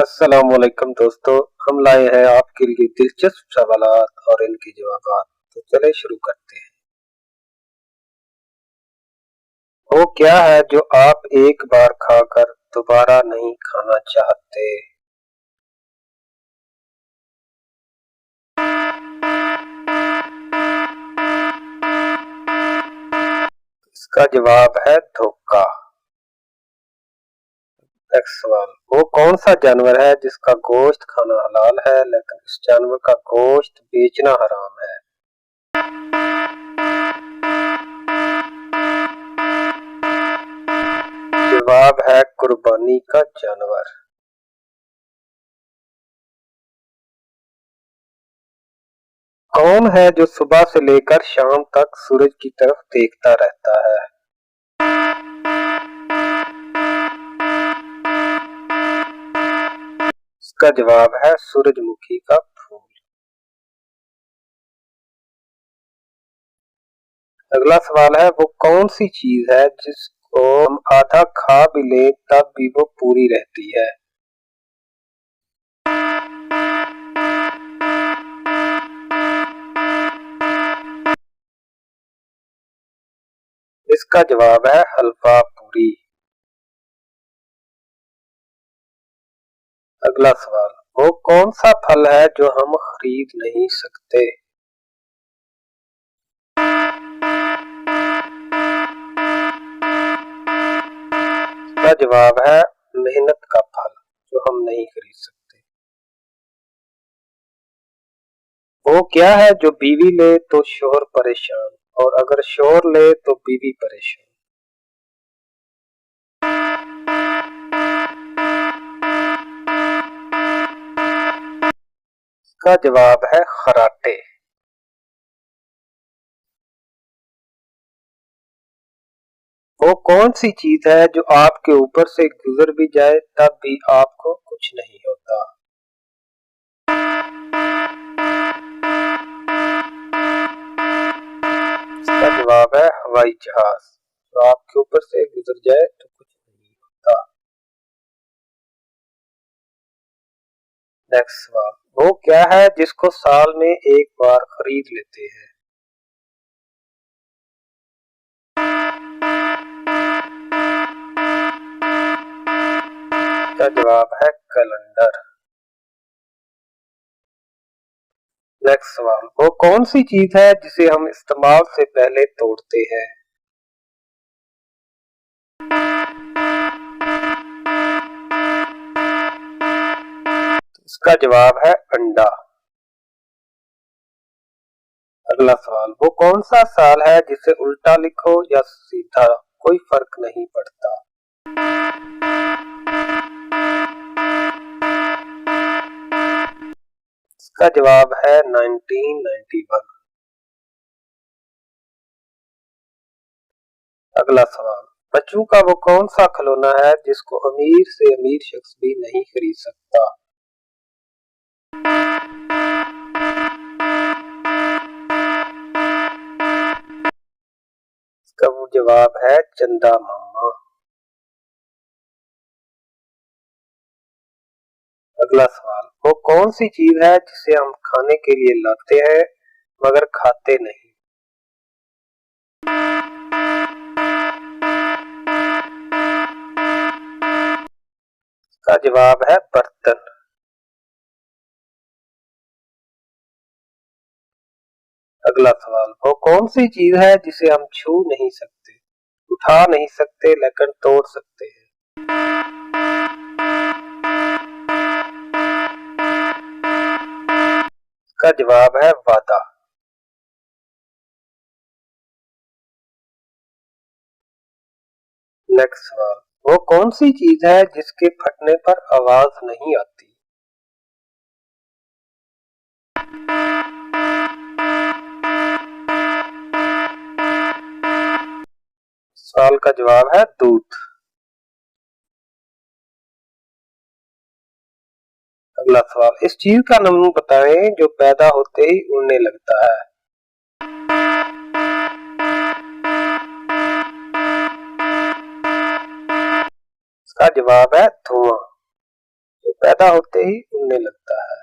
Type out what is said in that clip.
अस्सलामुअलैकुम दोस्तों, हम लाए हैं आपके लिए दिलचस्प सवालात और इनके जवाबात। तो चले शुरू करते हैं। वो क्या है जो आप एक बार खाकर दोबारा नहीं खाना चाहते? इसका जवाब है धोखा। नेक्स्ट सवाल, वो कौन सा जानवर है जिसका गोश्त खाना हलाल है लेकिन इस जानवर का गोश्त बेचना हराम है? जवाब है कुर्बानी का जानवर। कौन है जो सुबह से लेकर शाम तक सूरज की तरफ देखता रहता है? इसका जवाब है सूरजमुखी का फूल। अगला सवाल है, वो कौन सी चीज है जिसको हम आधा खा भी ले तब भी वो पूरी रहती है? इसका जवाब है हलवा पूरी। अगला सवाल, वो कौन सा फल है जो हम खरीद नहीं सकते? इसका जवाब है मेहनत का फल जो हम नहीं खरीद सकते। वो क्या है जो बीवी ले तो शोहर परेशान और अगर शोहर ले तो बीवी परेशान? इसका जवाब है खराटे। वो कौन सी चीज है जो आपके ऊपर से गुजर भी जाए तब भी आपको कुछ नहीं होता? इसका जवाब है हवाई जहाज। जो आपके ऊपर से गुजर जाए तो कुछ नहीं होता। नेक्स्ट सवाल, वो क्या है जिसको साल में एक बार खरीद लेते हैं? इसका जवाब है कैलेंडर। नेक्स्ट सवाल, वो कौन सी चीज है जिसे हम इस्तेमाल से पहले तोड़ते हैं? इसका जवाब है अंडा। अगला सवाल, वो कौन सा साल है जिसे उल्टा लिखो या सीधा कोई फर्क नहीं पड़ता? इसका जवाब है 1991। अगला सवाल, बच्चों का वो कौन सा खिलौना है जिसको अमीर से अमीर शख्स भी नहीं खरीद सकता? इसका वो जवाब है चंदा मामा। अगला सवाल, वो कौन सी चीज है जिसे हम खाने के लिए लाते हैं मगर खाते नहीं? इसका जवाब है बर्तन। अगला सवाल, वो कौन सी चीज है जिसे हम छू नहीं सकते, उठा नहीं सकते लेकिन तोड़ सकते हैं? इसका जवाब है वादा। नेक्स्ट सवाल, वो कौन सी चीज है जिसके फटने पर आवाज नहीं आती? सवाल का जवाब है दूध। अगला सवाल, इस चीज का नाम बताएं जो पैदा होते ही उड़ने लगता है? इसका जवाब है धुआं। जो पैदा होते ही उड़ने लगता है।